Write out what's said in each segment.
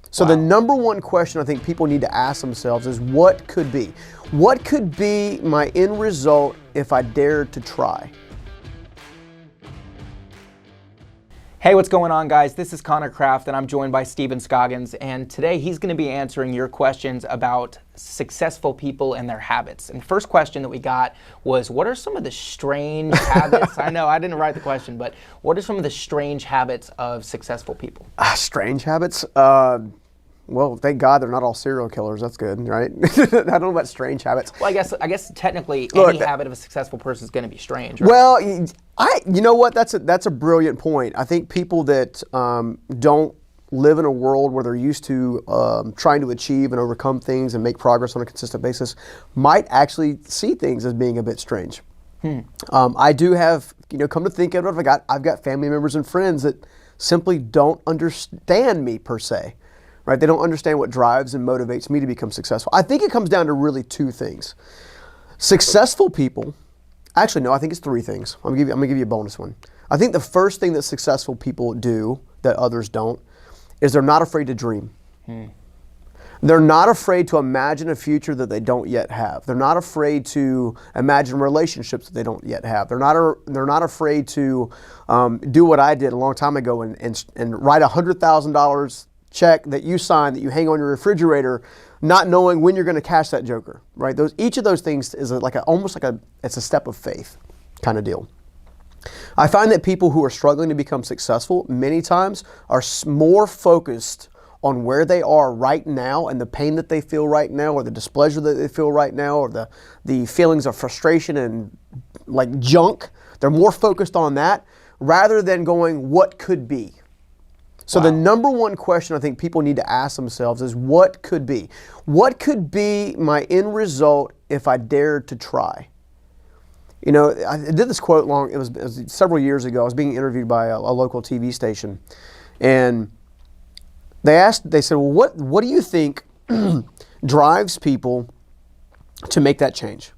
So the number one question I think people need to ask themselves is what could be? What could be my end result if I dared to try? Hey, what's going on, guys? This is Connor Kraft, and I'm joined by Scoggins, and today he's going to be answering your questions about successful people and their habits. And the first question that we got was, what are some of the strange habits? I know I didn't write the question, but what are some of the strange habits of successful people? Strange habits? Well, thank God they're not all serial killers. That's good, right? I don't know about strange habits. Well, I guess technically any habit of a successful person is going to be strange, right? Well, you know what? That's a brilliant point. I think people that don't live in a world where they're used to trying to achieve and overcome things and make progress on a consistent basis might actually see things as being a bit strange. I do have, come to think of it, I've got family members and friends that simply don't understand me per se. Right? They don't understand what drives and motivates me to become successful. I think it comes down to really two things. Successful people, actually no, I think it's three things. I'm gonna give you a bonus one. I think the first thing that successful people do that others don't is they're not afraid to dream. They're not afraid to imagine a future that they don't yet have. They're not afraid to imagine relationships that they don't yet have. They're not afraid to do what I did a long time ago and write $100,000 check that you sign, that you hang on your refrigerator, not knowing when you're going to cash that joker, right? Each of those things is it's a step of faith kind of deal. I find that people who are struggling to become successful many times are more focused on where they are right now and the pain that they feel right now, or the displeasure that they feel right now, or the feelings of frustration and like junk. They're more focused on that rather than going, what could be? So the number one question I think people need to ask themselves is what could be? What could be my end result if I dared to try? I did this quote it was several years ago. I was being interviewed by a local TV station, and they said, well, what do you think drives people to make that change?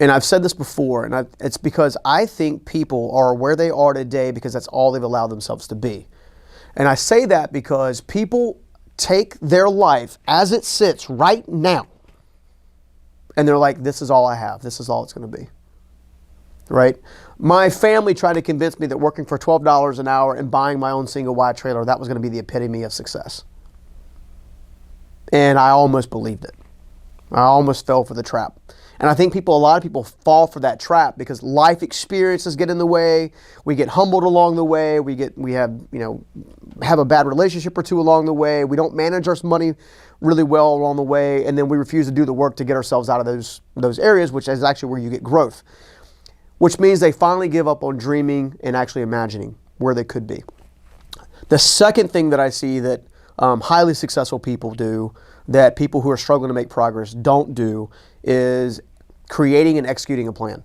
And I've said this before, and it's because I think people are where they are today because that's all they've allowed themselves to be. And I say that because people take their life as it sits right now, and they're like, this is all I have. This is all it's going to be. Right? My family tried to convince me that working for $12 an hour and buying my own single wide trailer, that was going to be the epitome of success. And I almost believed it. I almost fell for the trap. And I think a lot of people fall for that trap because life experiences get in the way. We get humbled along the way. We have a bad relationship or two along the way. We don't manage our money really well along the way, and then we refuse to do the work to get ourselves out of those areas, which is actually where you get growth. Which means they finally give up on dreaming and actually imagining where they could be. The second thing that I see that highly successful people do, that people who are struggling to make progress don't do, is creating and executing a plan,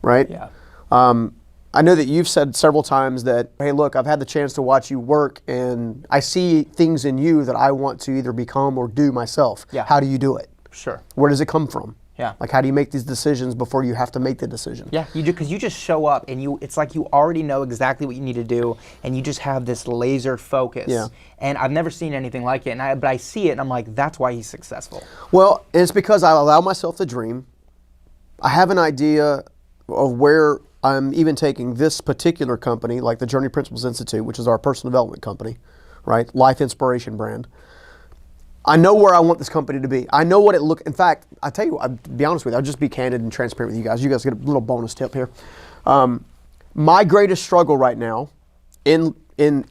right? Yeah. I know that you've said several times that, hey, look, I've had the chance to watch you work, and I see things in you that I want to either become or do myself. Yeah. How do you do it? Sure. Where does it come from? Yeah. Like, how do you make these decisions before you have to make the decision? Yeah, you do, because you just show up and it's like you already know exactly what you need to do, and you just have this laser focus. Yeah. And I've never seen anything like it, but I see it and I'm like, that's why he's successful. Well, it's because I allow myself to dream. I have an idea of where I'm even taking this particular company, like the Journey Principles Institute, which is our personal development company, right? Life inspiration brand. I know where I want this company to be. I know what it looks. In fact, I tell you, I'll be honest with you, I'll just be candid and transparent with you guys. You guys get a little bonus tip here. My greatest struggle right now in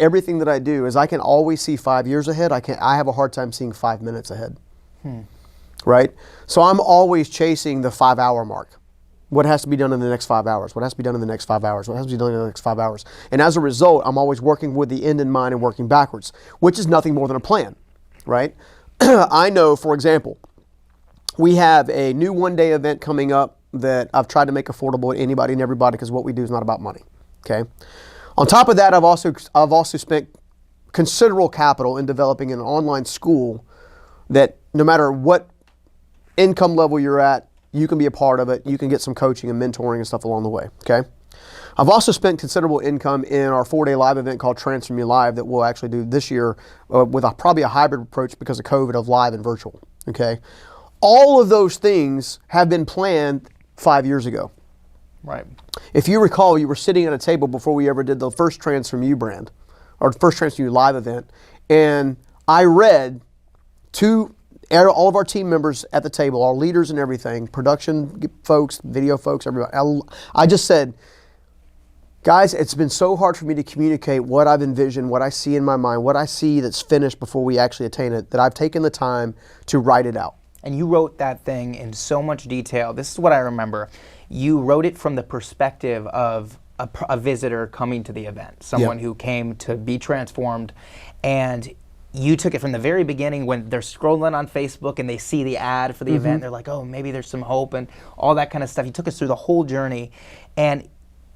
everything that I do is I can always see 5 years ahead. I have a hard time seeing 5 minutes ahead. Right? So I'm always chasing the 5 hour mark. What has to be done in the next 5 hours? What has to be done in the next 5 hours? What has to be done in the next 5 hours? And as a result, I'm always working with the end in mind and working backwards, which is nothing more than a plan, right? I know, for example, we have a new one-day event coming up that I've tried to make affordable to anybody and everybody, because what we do is not about money, okay? On top of that, I've also spent considerable capital in developing an online school that no matter what income level you're at, you can be a part of it. You can get some coaching and mentoring and stuff along the way, okay? I've also spent considerable income in our 4-day live event called Transform You Live that we'll actually do this year with probably a hybrid approach because of COVID of live and virtual, okay? All of those things have been planned 5 years ago. Right. If you recall, you were sitting at a table before we ever did the first Transform You brand, or first Transform You Live event, and I read to all of our team members at the table, our leaders and everything, production folks, video folks, everybody. I just said, guys, it's been so hard for me to communicate what I've envisioned, what I see in my mind, what I see that's finished before we actually attain it, that I've taken the time to write it out. And you wrote that thing in so much detail. This is what I remember. You wrote it from the perspective of a visitor coming to the event, someone who came to be transformed, and you took it from the very beginning when they're scrolling on Facebook and they see the ad for the event. They're like, oh, maybe there's some hope and all that kind of stuff. You took us through the whole journey, and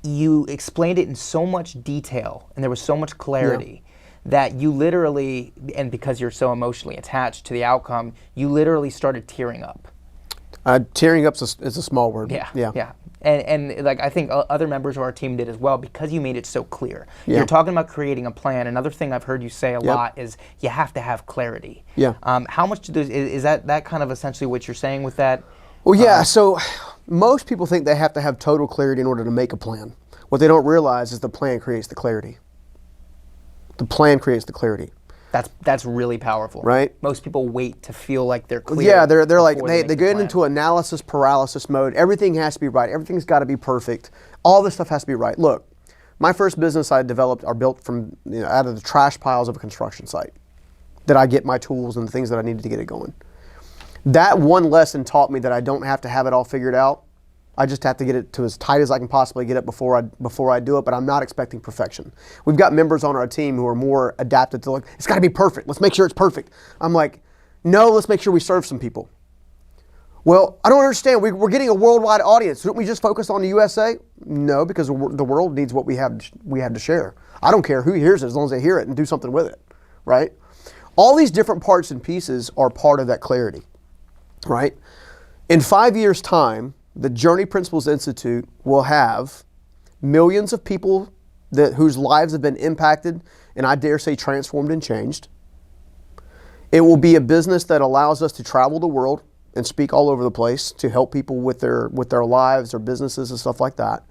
you explained it in so much detail, and there was so much clarity that you literally, and because you're so emotionally attached to the outcome, you literally started tearing up. Tearing up is a small word. Yeah. And like I think other members of our team did as well because you made it so clear. Yeah. You're talking about creating a plan. Another thing I've heard you say a lot is you have to have clarity. Yeah. How much is that kind of essentially what you're saying with that? Well, yeah. So most people think they have to have total clarity in order to make a plan. What they don't realize is the plan creates the clarity. The plan creates the clarity. That's really powerful. Right? Most people wait to feel like they're clear. Yeah, they're like, they make get the into analysis paralysis mode. Everything has to be right. Everything's got to be perfect. All this stuff has to be right. Look, my first business I developed or built from out of the trash piles of a construction site that I get my tools and the things that I needed to get it going. That one lesson taught me that I don't have to have it all figured out. I just have to get it to as tight as I can possibly get it before I do it, but I'm not expecting perfection. We've got members on our team who are more adapted to like, it's got to be perfect. Let's make sure it's perfect. I'm like, no, let's make sure we serve some people. Well, I don't understand. We're getting a worldwide audience. Shouldn't we just focus on the USA? No, because the world needs what we have to share. I don't care who hears it as long as they hear it and do something with it, right? All these different parts and pieces are part of that clarity, right? In 5 years' time, the Journey Principles Institute will have millions of people whose lives have been impacted and I dare say transformed and changed. It will be a business that allows us to travel the world and speak all over the place to help people with their lives, their businesses and stuff like that.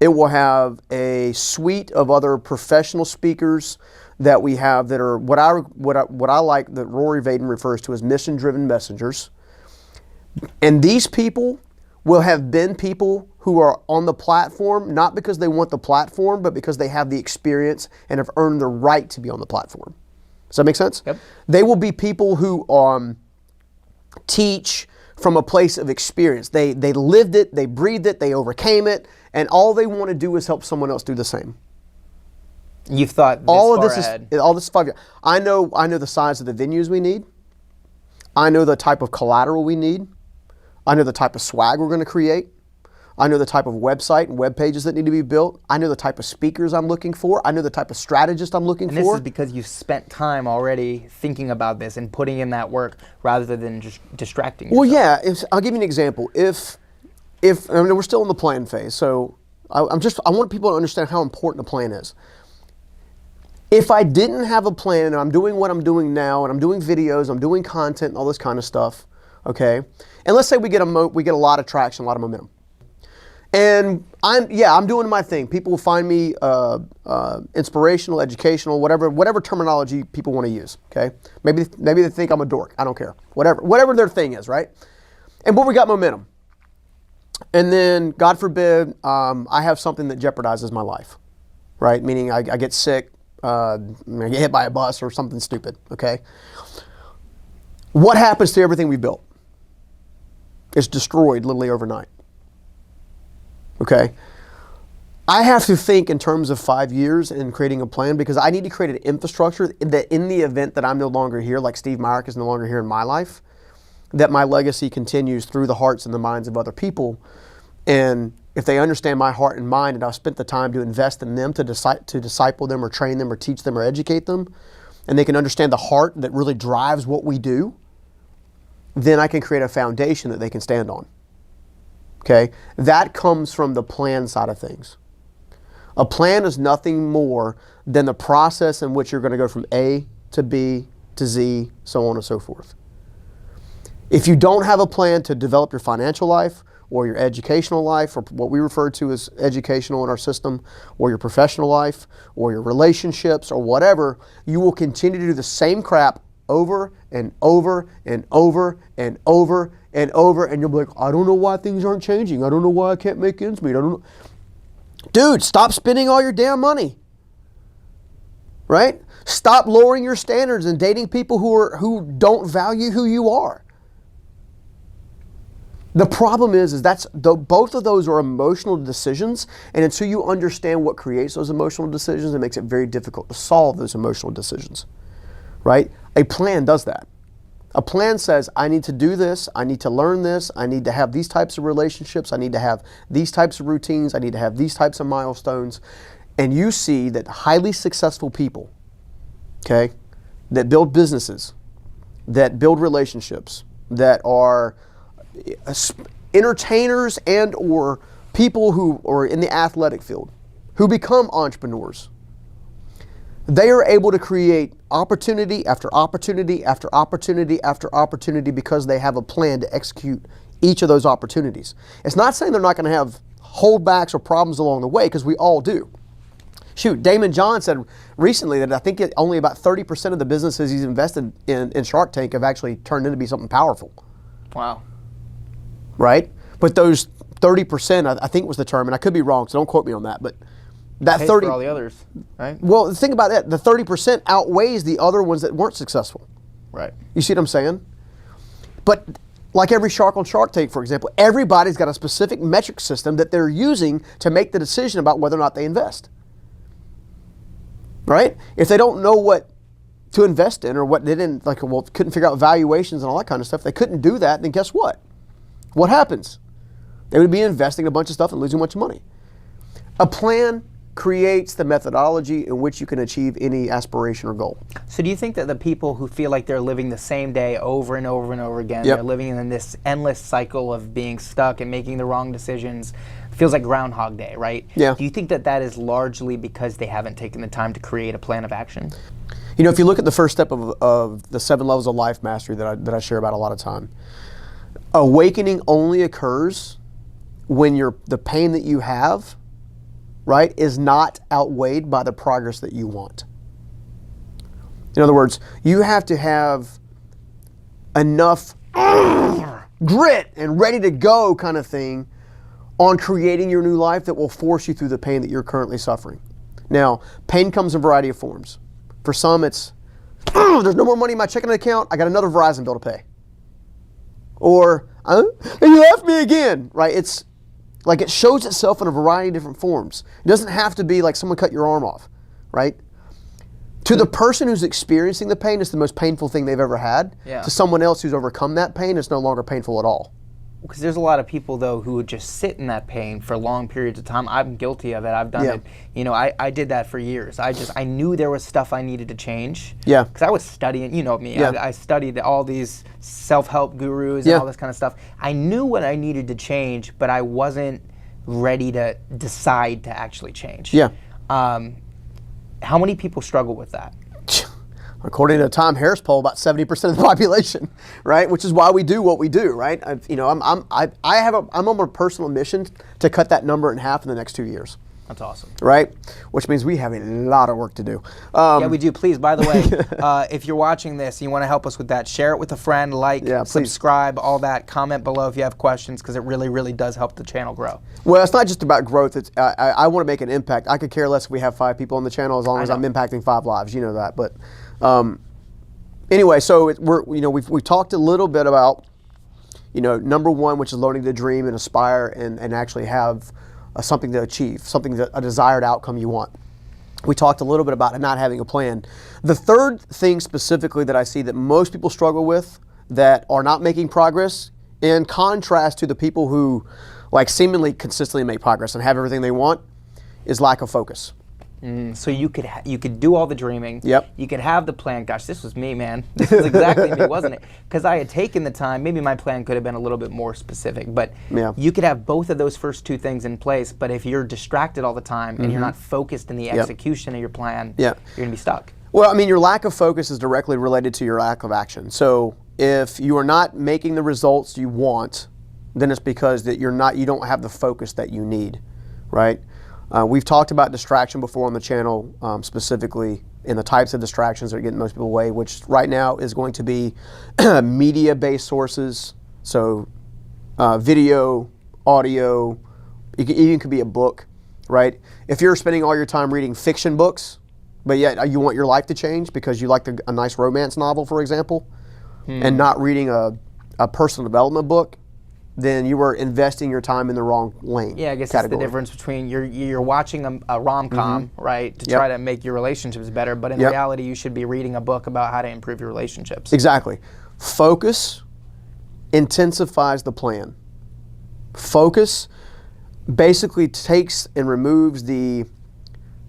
It will have a suite of other professional speakers that we have that are what I like that Rory Vaden refers to as mission-driven messengers. And these people will have been people who are on the platform, not because they want the platform, but because they have the experience and have earned the right to be on the platform. Does that make sense? Yep. They will be people who teach from a place of experience. They lived it, they breathed it, they overcame it, and all they want to do is help someone else do the same. You've thought this all of far this ahead. All this is 5 years. I know the size of the venues we need. I know the type of collateral we need. I know the type of swag we're going to create. I know the type of website and web pages that need to be built. I know the type of speakers I'm looking for. I know the type of strategist I'm looking for. And this is because you've spent time already thinking about this and putting in that work rather than just distracting yourself. Well, yeah. I'll give you an example. If I mean, we're still in the plan phase, so I want people to understand how important a plan is. If I didn't have a plan and I'm doing what I'm doing now and I'm doing videos, I'm doing content and all this kind of stuff, okay? And let's say we get a lot of traction, a lot of momentum. And I'm doing my thing. People will find me inspirational, educational, whatever terminology people want to use, okay? Maybe they think I'm a dork. I don't care. Whatever their thing is, right? But we got momentum. And then, God forbid, I have something that jeopardizes my life, right? Meaning I get sick, I get hit by a bus or something stupid, okay? What happens to everything we built? It's destroyed literally overnight. Okay? I have to think in terms of 5 years in creating a plan because I need to create an infrastructure that in the event that I'm no longer here, like Steve Myrick is no longer here in my life, that my legacy continues through the hearts and the minds of other people. And if they understand my heart and mind and I've spent the time to invest in them to disciple them or train them or teach them or educate them, and they can understand the heart that really drives what we do, then I can create a foundation that they can stand on. Okay? That comes from the plan side of things. A plan is nothing more than the process in which you're going to go from A to B to Z, so on and so forth. If you don't have a plan to develop your financial life or your educational life, or what we refer to as educational in our system, or your professional life, or your relationships, or whatever, you will continue to do the same crap over and over and over and over and over, and you'll be like, I don't know why things aren't changing. I don't know why I can't make ends meet. I don't know. Dude, stop spending all your damn money. Right? Stop lowering your standards and dating people who don't value who you are. The problem is both of those are emotional decisions, and until you understand what creates those emotional decisions, it makes it very difficult to solve those emotional decisions, right? A plan does that. A plan says, I need to do this, I need to learn this, I need to have these types of relationships, I need to have these types of routines, I need to have these types of milestones, and you see that highly successful people, okay, that build businesses, that build relationships, that are entertainers and or people who are in the athletic field, who become entrepreneurs, they are able to create opportunity after opportunity after opportunity after opportunity because they have a plan to execute each of those opportunities. It's not saying they're not going to have holdbacks or problems along the way, because we all do. Shoot, Damon John said recently that I think only about 30% of the businesses he's invested in Shark Tank have actually turned into be something powerful. Wow. Right? But those 30%, I think was the term, and I could be wrong, so don't quote me on that, but that Pays 30 for all the others, right? Well, think about that. The 30% outweighs the other ones that weren't successful. Right. You see what I'm saying? But like every shark on Shark Tank, for example, everybody's got a specific metric system that they're using to make the decision about whether or not they invest. Right? If they don't know what to invest in, or what they didn't, couldn't figure out valuations and all that kind of stuff, they couldn't do that, then guess what? What happens? They would be investing a bunch of stuff and losing a bunch of money. A plan creates the methodology in which you can achieve any aspiration or goal. So do you think that the people who feel like they're living the same day over and over and over again, they're living in this endless cycle of being stuck and making the wrong decisions, feels like Groundhog Day, right? Yeah. Do you think that that is largely because they haven't taken the time to create a plan of action? You know, if you look at the first step of the 7 levels of life mastery that I share about a lot of time, awakening only occurs when the pain that you have, right, is not outweighed by the progress that you want. In other words, you have to have enough grit and ready to go kind of thing on creating your new life that will force you through the pain that you're currently suffering. Now, pain comes in a variety of forms. For some, it's, there's no more money in my checking account, I got another Verizon bill to pay. Or, you left me again, right? It's like it shows itself in a variety of different forms. It doesn't have to be like someone cut your arm off, right? To the person who's experiencing the pain, it's the most painful thing they've ever had. Yeah. To someone else who's overcome that pain, it's no longer painful at all. Because there's a lot of people, though, who would just sit in that pain for long periods of time. I'm guilty of it. I've done it. You know, I did that for years. I knew there was stuff I needed to change. Yeah. Because I was studying, you know me. Yeah. I studied all these self-help gurus and all this kind of stuff. I knew what I needed to change, but I wasn't ready to decide to actually change. Yeah. How many people struggle with that? According to a Tom Harris poll, about 70% of the population, right? Which is why we do what we do, right? I'm on a personal mission to cut that number in half in the next 2 years. That's awesome. Right? Which means we have a lot of work to do. Yeah, we do. Please, by the way, if you're watching this and you want to help us with that, share it with a friend, subscribe, all that. Comment below if you have questions, because it really, really does help the channel grow. Well, it's not just about growth. It's I want to make an impact. I could care less if we have 5 people on the channel as long as I'm impacting 5 lives. You know that. But anyway, so we've talked a little bit about, number 1, which is learning to dream and aspire and actually have something to achieve, a desired outcome you want. We talked a little bit about not having a plan. The third thing specifically that I see that most people struggle with that are not making progress, in contrast to the people who seemingly consistently make progress and have everything they want, is lack of focus. So you could do all the dreaming. Yep. You could have the plan. Gosh, this was me, man. This was exactly me, wasn't it? Because I had taken the time. Maybe my plan could have been a little bit more specific, but you could have both of those first two things in place. But if you're distracted all the time and you're not focused in the execution of your plan, you're going to be stuck. Well, I mean, your lack of focus is directly related to your lack of action. So if you are not making the results you want, then it's because that you don't have the focus that you need, right? We've talked about distraction before on the channel, specifically in the types of distractions that are getting most people away, which right now is going to be media-based sources, so video, audio, it even could be a book, right? If you're spending all your time reading fiction books, but yet you want your life to change because you like a nice romance novel, for example, and not reading a personal development book, then you are investing your time in the wrong lane. Yeah, I guess category. It's the difference between you're watching a rom-com, right, to try to make your relationships better, but in reality you should be reading a book about how to improve your relationships. Exactly. Focus intensifies the plan. Focus basically takes and removes the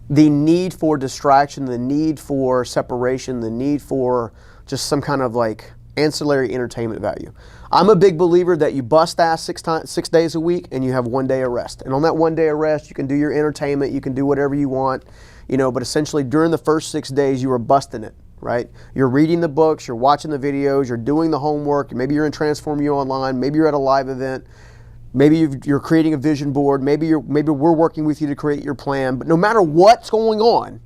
need for distraction, the need for separation, the need for just some kind of like ancillary entertainment value. I'm a big believer that you bust ass 6 days a week and you have 1 day of rest. And on that 1 day of rest, you can do your entertainment, you can do whatever you want, but essentially during the first 6 days, you are busting it, right? You're reading the books, you're watching the videos, you're doing the homework, maybe you're in Transform You Online, maybe you're at a live event, maybe you're creating a vision board, maybe we're working with you to create your plan, but no matter what's going on,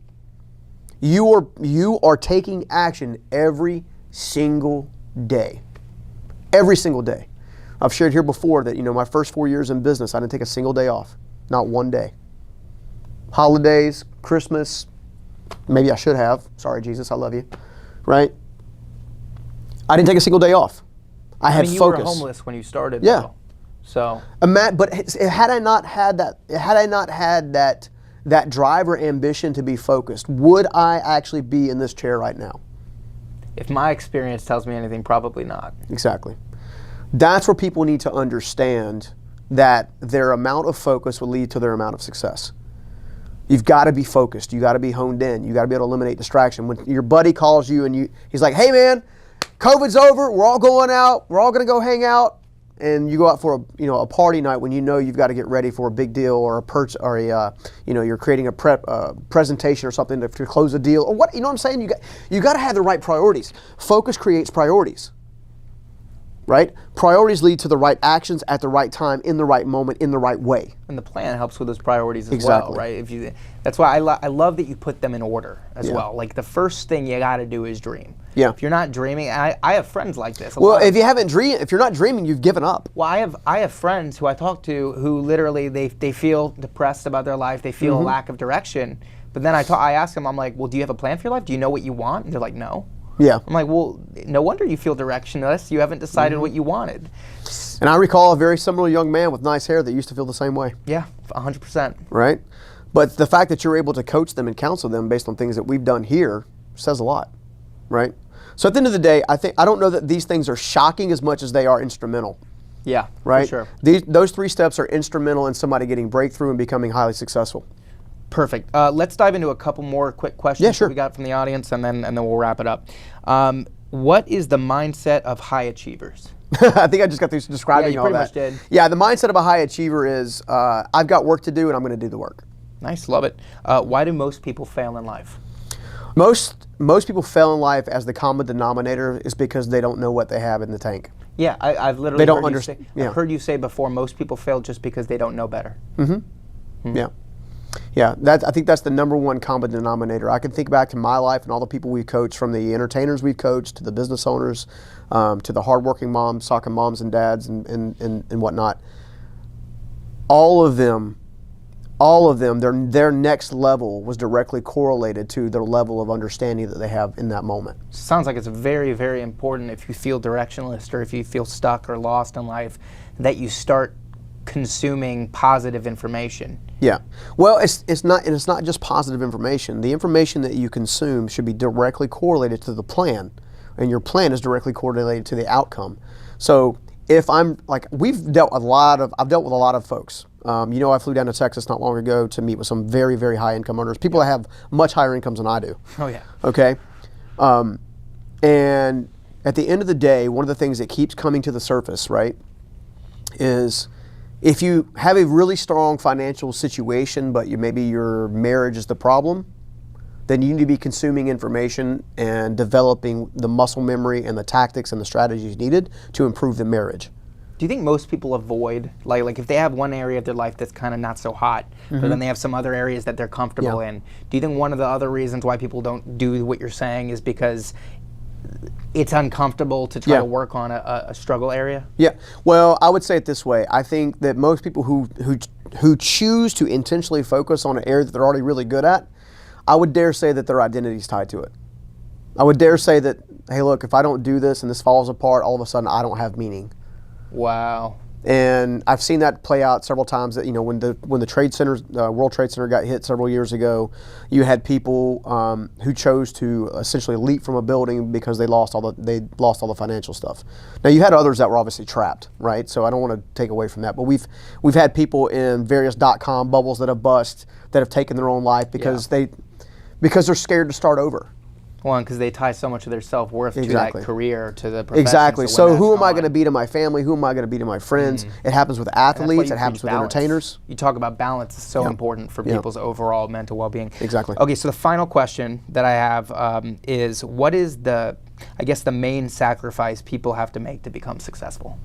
you are taking action every single day. Every single day. I've shared here before that, my first 4 years in business, I didn't take a single day off. Not one day. Holidays, Christmas, maybe I should have. Sorry, Jesus, I love you. Right? I didn't take a single day off. I had you focus. You were homeless when you started, yeah. though. So. But had I not had that drive or ambition to be focused, would I actually be in this chair right now? If my experience tells me anything, probably not. Exactly. That's where people need to understand that their amount of focus will lead to their amount of success. You've got to be focused. You got to be honed in. You got to be able to eliminate distraction. When your buddy calls you and he's like, "Hey man, COVID's over. We're all going out. We're all going to go hang out." And you go out for a party night when you've got to get ready for a big deal or you're creating a presentation or something to close a deal or what, you know what I'm saying? You got to have the right priorities. Focus creates priorities, right? Priorities lead to the right actions at the right time, in the right moment, in the right way. And the plan helps with those priorities as Exactly. well, right? That's why I love that you put them in order as well. Like the first thing you got to do is dream. Yeah. If you're not dreaming, I have friends like this. Well, if you're not dreaming, you've given up. Well, I have friends who I talk to who literally they feel depressed about their life. They feel a lack of direction. But then I ask them, I'm like, well, do you have a plan for your life? Do you know what you want? And they're like, no. Yeah. I'm like, well, no wonder you feel directionless. You haven't decided what you wanted. And I recall a very similar young man with nice hair that used to feel the same way. Yeah, 100%. Right? But the fact that you're able to coach them and counsel them based on things that we've done here says a lot, right? So at the end of the day, I don't know that these things are shocking as much as they are instrumental. Yeah, right? For sure. Those 3 steps are instrumental in somebody getting breakthrough and becoming highly successful. Perfect. Let's dive into a couple more quick questions sure. that we got from the audience, and then we'll wrap it up. What is the mindset of high achievers? I think I just got through describing all that. Yeah, you pretty much did. Yeah, the mindset of a high achiever is I've got work to do and I'm going to do the work. Nice, love it. Why do most people fail in life? Most people fail in life as the common denominator is because they don't know what they have in the tank. Yeah, I've literally I've heard you say before, most people fail just because they don't know better. Yeah. Yeah, I think that's the number one common denominator. I can think back to my life and all the people we've coached, from the entertainers we've coached to the business owners, to the hardworking moms, soccer moms and dads and whatnot. All of them, their next level was directly correlated to their level of understanding that they have in that moment. Sounds like it's very, very important if you feel directionless or if you feel stuck or lost in life, that you start consuming positive information. Yeah. Well, it's not just positive information. The information that you consume should be directly correlated to the plan, and your plan is directly correlated to the outcome. So if I'm like, I've dealt with a lot of folks I flew down to Texas not long ago to meet with some very, very high income earners, people that have much higher incomes than I do. Oh, yeah. Okay. And at the end of the day, one of the things that keeps coming to the surface, right, is if you have a really strong financial situation, but maybe your marriage is the problem, then you need to be consuming information and developing the muscle memory and the tactics and the strategies needed to improve the marriage. Do you think most people avoid, like if they have one area of their life that's kind of not so hot, but then they have some other areas that they're comfortable in, do you think one of the other reasons why people don't do what you're saying is because it's uncomfortable to try to work on a struggle area? Yeah. Well, I would say it this way. I think that most people who choose to intentionally focus on an area that they're already really good at, I would dare say that their identity is tied to it. I would dare say that, hey, look, if I don't do this and this falls apart, all of a sudden I don't have meaning. Wow. And I've seen that play out several times. That when the Trade Center, World Trade Center, got hit several years ago, you had people who chose to essentially leap from a building because they lost all the financial stuff. Now you had others that were obviously trapped, right? So I don't want to take away from that, but we've had people in various .com bubbles that have bust, that have taken their own life because they're scared to start over. One, because they tie so much of their self-worth to that career, to the profession. Exactly. So who am I going to be to my family? Who am I going to be to my friends? It happens with athletes. It happens with entertainers. You talk about balance is so important for people's overall mental well-being. Exactly. Okay, so the final question that I have is, what is the main sacrifice people have to make to become successful?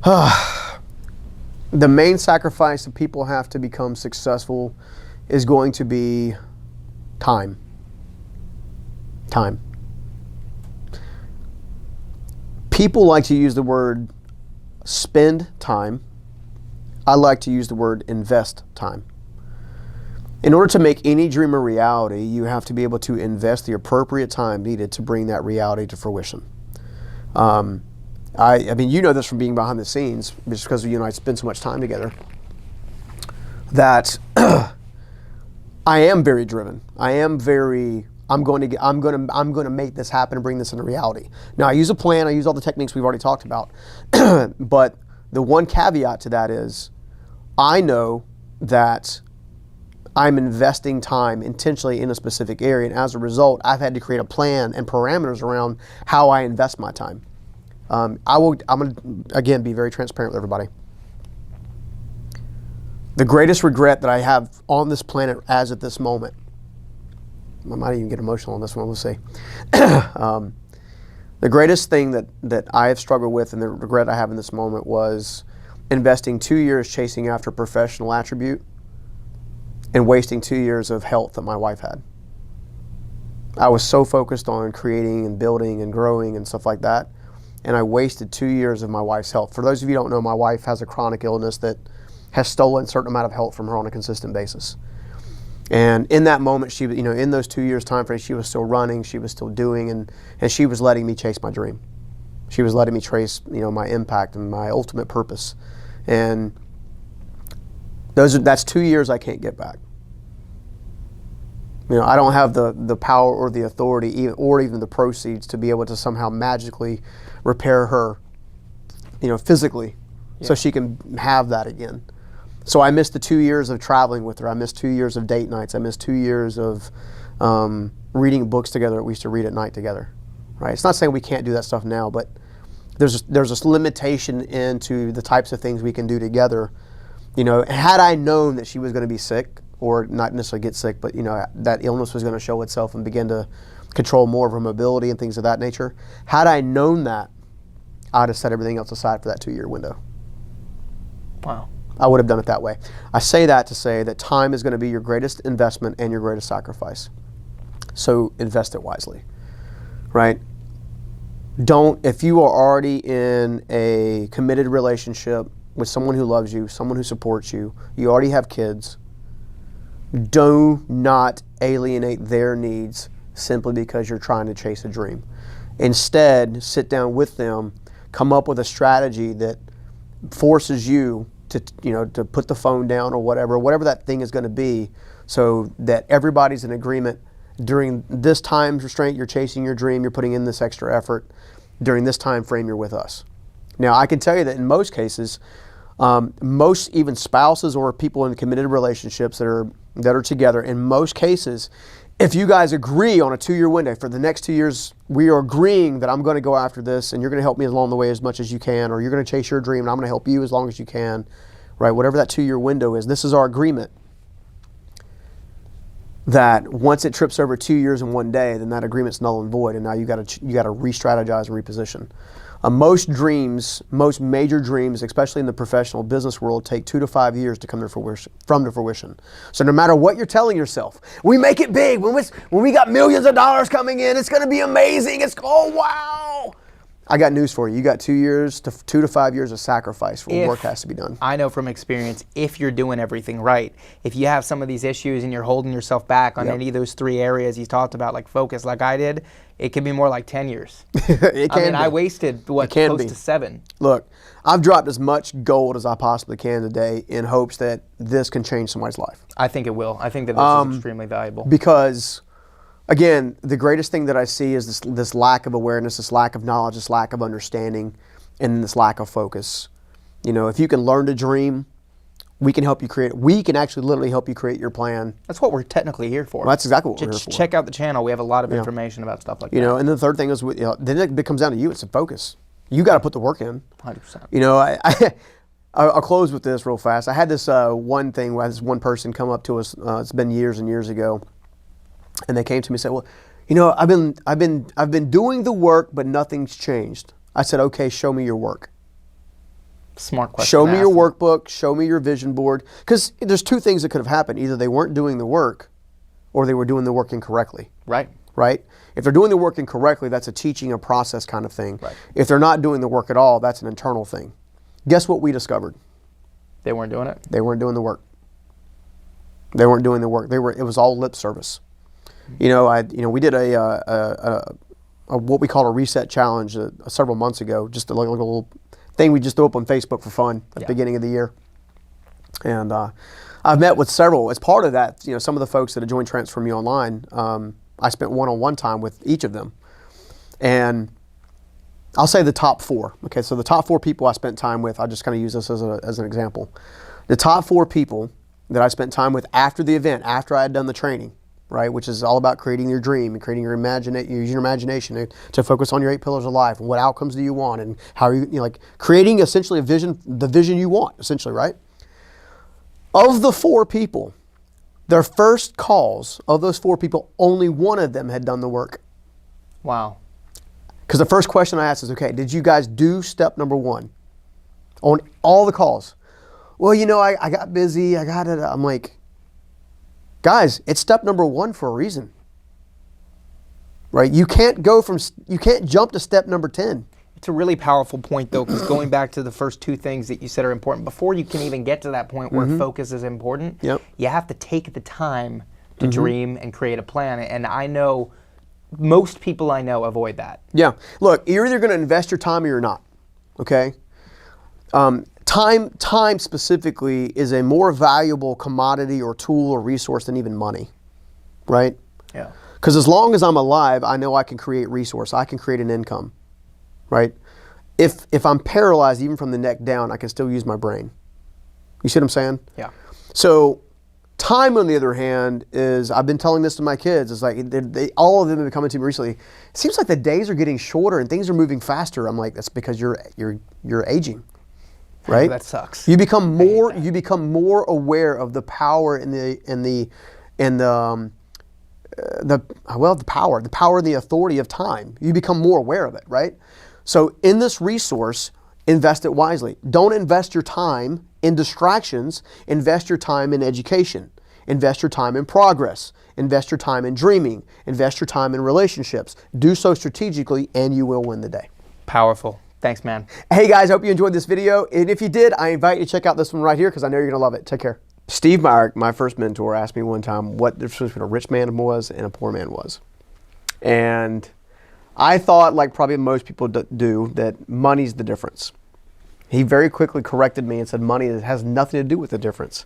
The main sacrifice that people have to become successful is going to be time. Time. People like to use the word spend time. I like to use the word invest time. In order to make any dream a reality, you have to be able to invest the appropriate time needed to bring that reality to fruition. I mean, you know this from being behind the scenes, just because you and I spend so much time together, that I am very driven. I'm going to make this happen and bring this into reality. Now, I use a plan. I use all the techniques we've already talked about. But the one caveat to that is, I know that I'm investing time intentionally in a specific area, and as a result, I've had to create a plan and parameters around how I invest my time. I'm going to, again, be very transparent with everybody. The greatest regret that I have on this planet as at this moment, I might even get emotional on this one, we'll see. The greatest thing that I have struggled with and the regret I have in this moment was investing 2 years chasing after professional attribute and wasting 2 years of health that my wife had. I was so focused on creating and building and growing and stuff like that, and I wasted 2 years of my wife's health. For those of you who don't know, my wife has a chronic illness that has stolen a certain amount of health from her on a consistent basis. And in that moment, she, in those 2 years time frame, she was still running, she was still doing, and she was letting me chase my dream. She was letting me trace, my impact and my ultimate purpose. And that's 2 years I can't get back. I don't have the power or the authority or even the proceeds to be able to somehow magically repair her, physically, so she can have that again. So I missed the 2 years of traveling with her. I missed 2 years of date nights. I missed 2 years of reading books together that we used to read at night together. Right? It's not saying we can't do that stuff now, but there's a limitation into the types of things we can do together. Had I known that she was going to be sick, or not necessarily get sick, but that illness was going to show itself and begin to control more of her mobility and things of that nature. Had I known that, I'd have set everything else aside for that 2 year window. Wow. I would have done it that way. I say that to say that time is going to be your greatest investment and your greatest sacrifice. So invest it wisely, right? If you are already in a committed relationship with someone who loves you, someone who supports you, you already have kids, do not alienate their needs simply because you're trying to chase a dream. Instead, sit down with them, come up with a strategy that forces you to put the phone down or whatever that thing is going to be, so that everybody's in agreement. During this time restraint, you're chasing your dream, you're putting in this extra effort. During this time frame, you're with us. Now, I can tell you that in most cases, Most even spouses or people in committed relationships that are together, in most cases, if you guys agree on a 2-year window, for the next 2 years, we are agreeing that I'm going to go after this and you're going to help me along the way as much as you can, or you're going to chase your dream and I'm going to help you as long as you can, right? Whatever that 2-year window is, this is our agreement. That once it trips over 2 years and 1 day, then that agreement's null and void, and now you got to re-strategize and reposition. Most dreams, most major dreams, especially in the professional business world, take 2 to 5 years to come to fruition. So no matter what you're telling yourself, we make it big. When we got millions of dollars coming in, it's going to be amazing. Oh, wow. I got news for you. You got 2 to 5 years of sacrifice for work has to be done. I know from experience, if you're doing everything right, if you have some of these issues and you're holding yourself back on any of those 3 areas he's talked about, like focus, like I did, it could be more like 10 years. I wasted, close to 7. Look, I've dropped as much gold as I possibly can today in hopes that this can change somebody's life. I think it will. I think that this is extremely valuable. Because, again, the greatest thing that I see is this lack of awareness, this lack of knowledge, this lack of understanding, and this lack of focus. You know, if you can learn to dream, we can help you create. We can actually literally help you create your plan. That's what we're technically here for. Well, that's exactly what we're here for. Check out the channel. We have a lot of information about stuff like that. You know, and the third thing is, then it comes down to you. It's a focus. You got to put the work in. 100%. You know, I'll close with this real fast. I had this one thing where this one person come up to us. It's been years and years ago, and they came to me and said, "Well, you know, I've been doing the work, but nothing's changed." I said, "Okay, show me your work." Smart question. Show me your workbook. Show me your vision board. Because there's 2 things that could have happened. Either they weren't doing the work, or they were doing the work incorrectly. Right. Right? If they're doing the work incorrectly, that's a teaching, a process kind of thing. Right. If they're not doing the work at all, that's an internal thing. Guess what we discovered? They weren't doing it? They weren't doing the work. They weren't doing the work. It was all lip service. You know, we did a what we call a reset challenge several months ago, just a little thing we just threw up on Facebook for fun at the beginning of the year. And I've met with several. As part of that, you know, some of the folks that have joined Transform Me Online, I spent one-on-one time with each of them. And I'll say the top 4. Okay, so the top 4 people I spent time with, I just kind of use this as an example. The top 4 people that I spent time with after the event, after I had done the training, right, which is all about creating your dream and creating using your imagination to focus on your 8 pillars of life and what outcomes do you want and how you know, like creating essentially the vision you want, essentially, right? Of the 4 people, their first calls of those 4 people, only one of them had done the work. Wow. Because the first question I asked is, okay, did you guys do step number 1 on all the calls? Well, you know, I got busy. I got it. I'm like, guys, it's step number 1 for a reason, right? You can't jump to step number 10. It's a really powerful point, though, because going back to the first 2 things that you said are important, before you can even get to that point where focus is important, you have to take the time to dream and create a plan. And I know most people I know avoid that. Yeah. Look, you're either going to invest your time or you're not, okay? Time specifically is a more valuable commodity or tool or resource than even money, right? Yeah. Because as long as I'm alive, I know I can create resource. I can create an income, right? If I'm paralyzed even from the neck down, I can still use my brain. You see what I'm saying? Yeah. So time, on the other hand, is, I've been telling this to my kids, it's like all of them have been coming to me recently. It seems like the days are getting shorter and things are moving faster. I'm like, that's because you're aging. Right? That sucks. You become more aware of the power and the power and the authority of time. You become more aware of it, right? So in this resource, invest it wisely. Don't invest your time in distractions. Invest your time in education. Invest your time in progress. Invest your time in dreaming. Invest your time in relationships. Do so strategically and you will win the day. Powerful. Thanks, man. Hey guys, hope you enjoyed this video. And if you did, I invite you to check out this one right here because I know you're going to love it. Take care. Steve Meyer, my first mentor, asked me one time what the difference between a rich man was and a poor man was. And I thought, like probably most people do, that money's the difference. He very quickly corrected me and said money has nothing to do with the difference.